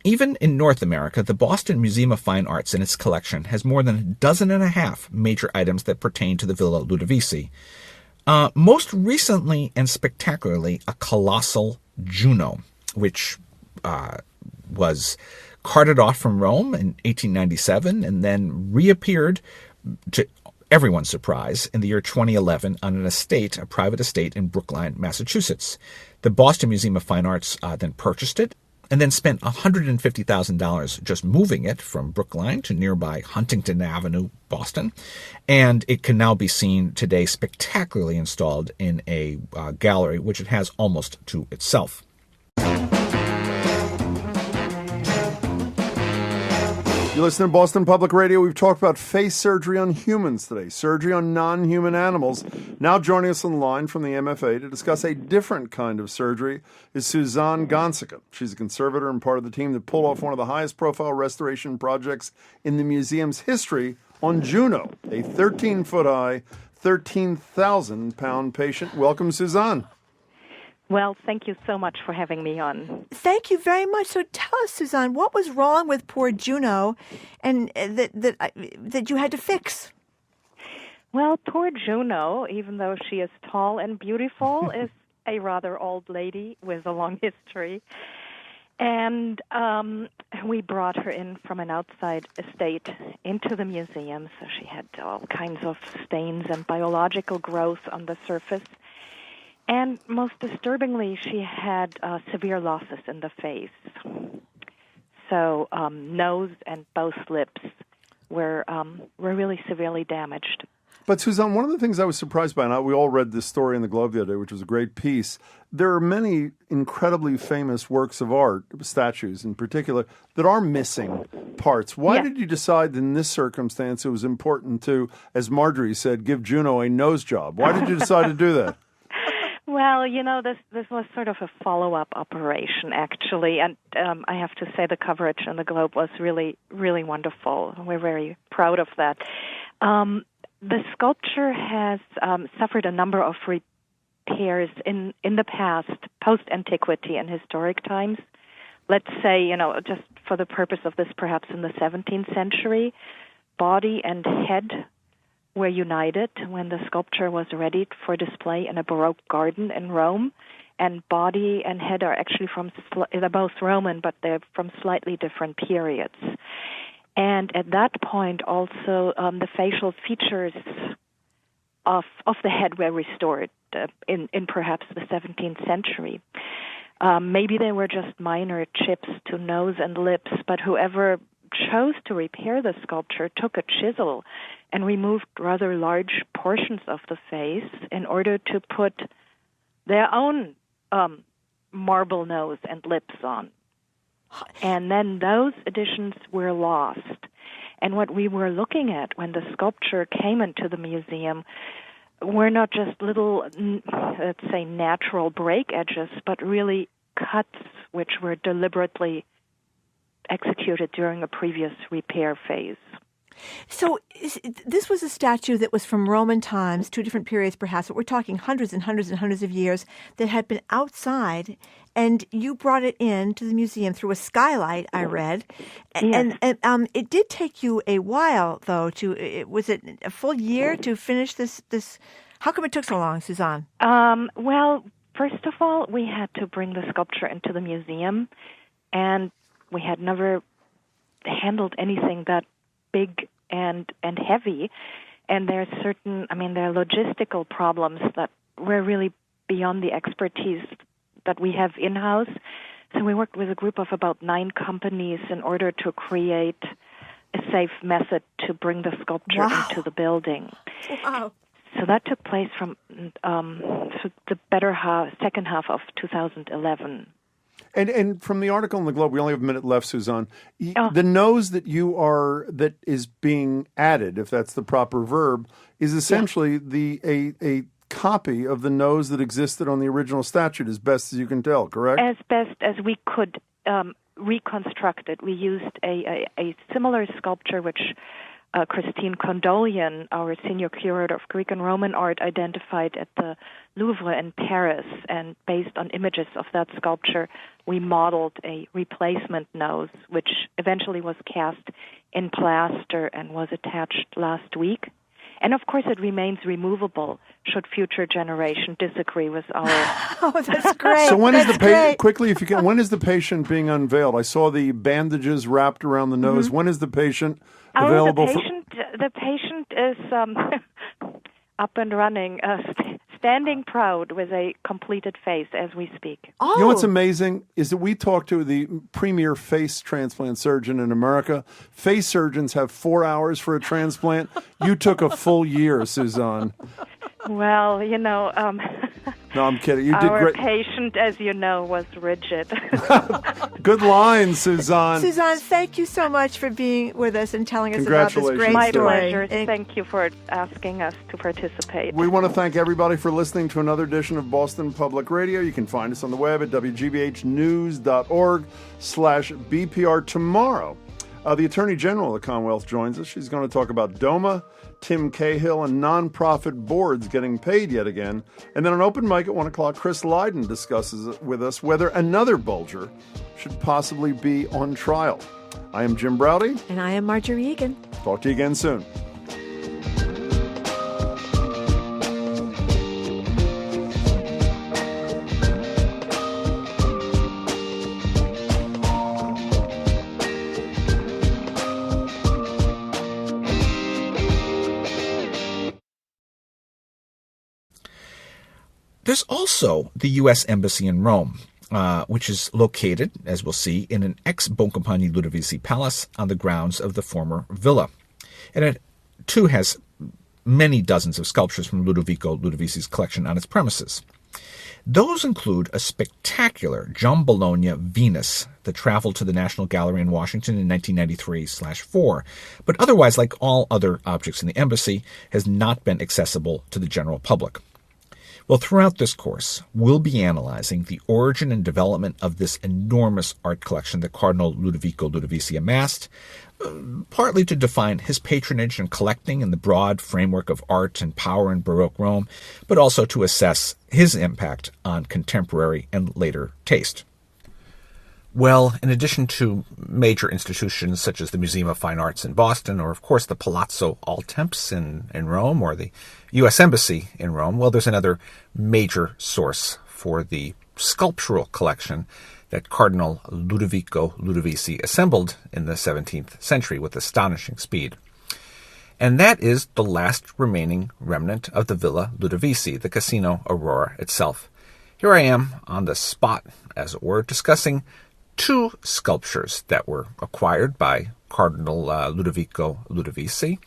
Even in North America, the Boston Museum of Fine Arts in its collection has more than a dozen and a half major items that pertain to the Villa Ludovisi. Most recently and spectacularly, a colossal Juno, which was carted off from Rome in 1897 and then reappeared, to everyone's surprise, in the year 2011 on an estate, a private estate in Brookline, Massachusetts. The Boston Museum of Fine Arts then purchased it and then spent $150,000 just moving it from Brookline to nearby Huntington Avenue, Boston. And it can now be seen today spectacularly installed in a gallery, which it has almost to itself. You listen to Boston Public Radio. We've talked about face surgery on humans today, surgery on non-human animals. Now joining us on the line from the MFA to discuss a different kind of surgery is Suzanne Gonsica. She's a conservator and part of the team that pulled off one of the highest profile restoration projects in the museum's history on Juno, a 13-foot high, 13,000-pound patient. Welcome, Suzanne. Well, thank you so much for having me on. Thank you very much. So tell us, Suzanne, what was wrong with poor Juno and that you had to fix? Well, poor Juno, even though she is tall and beautiful, is a rather old lady with a long history. And we brought her in from an outside estate into the museum, so she had all kinds of stains and biological growth on the surface. And most disturbingly, she had severe losses in the face. So nose and both lips were really severely damaged. But Suzanne, one of the things I was surprised by, and we all read this story in the Globe the other day, which was a great piece, there are many incredibly famous works of art, statues in particular, that are missing parts. Why did you decide in this circumstance it was important to, as Marjorie said, give Juno a nose job? Why did you decide to do that? Well, this was sort of a follow-up operation, actually, and I have to say the coverage in the Globe was really, really wonderful. We're very proud of that. The sculpture has suffered a number of repairs in the past, post-antiquity and historic times. Let's say, just for the purpose of this, perhaps in the 17th century, body and head were united when the sculpture was ready for display in a Baroque garden in Rome. And body and head are actually they're both Roman, but they're from slightly different periods. And at that point, also, the facial features of the head were restored in perhaps the 17th century. Maybe they were just minor chips to nose and lips, but whoever chose to repair the sculpture took a chisel and removed rather large portions of the face in order to put their own marble nose and lips on. And then those additions were lost. And what we were looking at when the sculpture came into the museum were not just little, let's say, natural break edges, but really cuts which were deliberately executed during a previous repair phase. So this was a statue that was from Roman times, two different periods perhaps, but we're talking hundreds and hundreds and hundreds of years, that had been outside, and you brought it in to the museum through a skylight, I read. Yes. And it did take you a while, though, was it a full year to finish this? How come it took so long, Suzanne? Well, first of all, we had to bring the sculpture into the museum, and we had never handled anything that big and heavy, and there are logistical problems that were really beyond the expertise that we have in-house. So we worked with a group of about 9 companies in order to create a safe method to bring the sculpture into the building. Wow. So that took place from the second half of 2011. And from the article in the Globe, we only have a minute left, Suzanne. The nose that is being added, if that's the proper verb, is essentially a copy of the nose that existed on the original statue, as best as you can tell, correct? As best as we could reconstruct it. We used a similar sculpture which Christine Condolian, our senior curator of Greek and Roman art, identified at the Louvre in Paris, and based on images of that sculpture, we modeled a replacement nose, which eventually was cast in plaster and was attached last week. And of course, it remains removable should future generation disagree with our. Oh, that's great. So when is the patient quickly, if you can, when is the patient being unveiled? I saw the bandages wrapped around the nose. When is the patient available? The patient is up and running, standing proud with a completed face as we speak. Oh. You know what's amazing is that we talked to the premier face transplant surgeon in America. Face surgeons have 4 hours for a transplant. You took a full year, Suzanne. Well, No, I'm kidding. You did our great. patient, as you know, was rigid. Good line, Suzanne. Suzanne, thank you so much for being with us and telling us about this Congratulations. great My story. pleasure. Thank you for asking us to participate. We want to thank everybody for listening to another edition of Boston Public Radio. You can find us on the web at wgbhnews.org/BPR. Tomorrow, the Attorney General of the Commonwealth joins us. She's going to talk about DOMA, Tim Cahill, and nonprofit boards getting paid yet again. And then on open mic at 1 o'clock, Chris Lydon discusses with us whether another Bulger should possibly be on trial. I am Jim Browdy. And I am Marjorie Egan. Talk to you again soon. There's also the U.S. Embassy in Rome, which is located, as we'll see, in an ex-Boncompagni Ludovisi palace on the grounds of the former villa. And it, too, has many dozens of sculptures from Ludovico Ludovisi's collection on its premises. Those include a spectacular Giambologna Venus that traveled to the National Gallery in Washington in 1993/4, but otherwise, like all other objects in the embassy, has not been accessible to the general public. Well, throughout this course, we'll be analyzing the origin and development of this enormous art collection that Cardinal Ludovico Ludovisi amassed, partly to define his patronage and collecting in the broad framework of art and power in Baroque Rome, but also to assess his impact on contemporary and later taste. Well, in addition to major institutions such as the Museum of Fine Arts in Boston, or of course the Palazzo Altemps in Rome, or the U.S. Embassy in Rome, well, there's another major source for the sculptural collection that Cardinal Ludovico Ludovisi assembled in the 17th century with astonishing speed. And that is the last remaining remnant of the Villa Ludovisi, the Casino Aurora itself. Here I am on the spot, as it were, discussing two sculptures that were acquired by Cardinal Ludovico Ludovisi,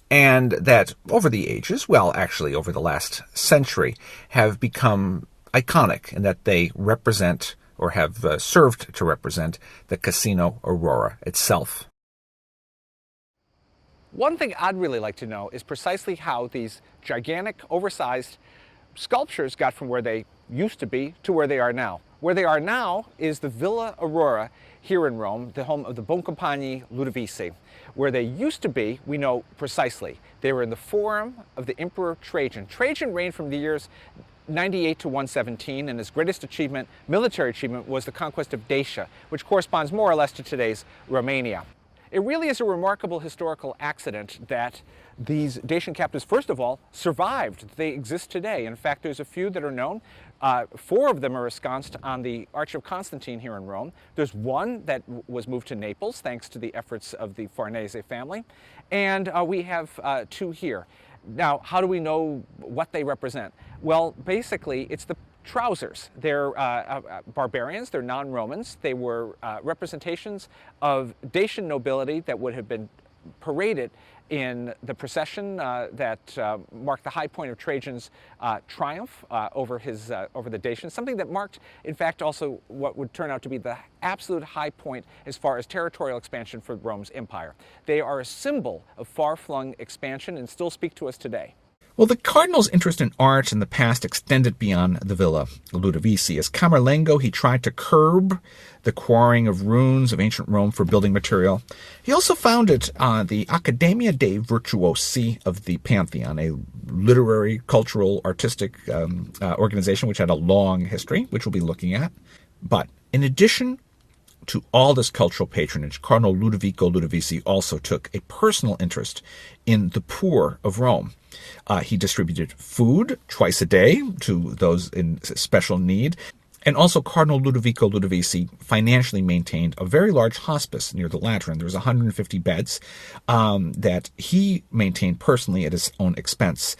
and that over the ages, well, actually over the last century, have become iconic in that they represent or have served to represent the Casino Aurora itself. One thing I'd really like to know is precisely how these gigantic, oversized sculptures got from where they used to be to where they are now. Where they are now is the Villa Aurora here in Rome, the home of the Boncompagni Ludovisi. Where they used to be, we know precisely. They were in the forum of the Emperor Trajan. Trajan reigned from the years 98 to 117, and his greatest achievement, military achievement, was the conquest of Dacia, which corresponds more or less to today's Romania. It really is a remarkable historical accident that these Dacian captives, first of all, survived. They exist today. In fact, there's a few that are known. 4 of them are ensconced on the Arch of Constantine here in Rome. There's one that was moved to Naples, thanks to the efforts of the Farnese family. And we have 2 here. Now, how do we know what they represent? Well, basically, it's the trousers. They're barbarians, they're non-Romans. They were representations of Dacian nobility that would have been paraded in the procession that marked the high point of Trajan's triumph over the Dacians, something that marked, in fact, also what would turn out to be the absolute high point as far as territorial expansion for Rome's empire. They are a symbol of far-flung expansion and still speak to us today. Well, the cardinal's interest in art in the past extended beyond the Villa Ludovisi. As Camerlengo, he tried to curb the quarrying of ruins of ancient Rome for building material. He also founded the Accademia dei Virtuosi of the Pantheon, a literary, cultural, artistic organization which had a long history, which we'll be looking at. But in addition to all this cultural patronage, Cardinal Ludovico Ludovisi also took a personal interest in the poor of Rome. He distributed food twice a day to those in special need. And also Cardinal Ludovico Ludovisi financially maintained a very large hospice near the Lateran. There was 150 beds that he maintained personally at his own expense.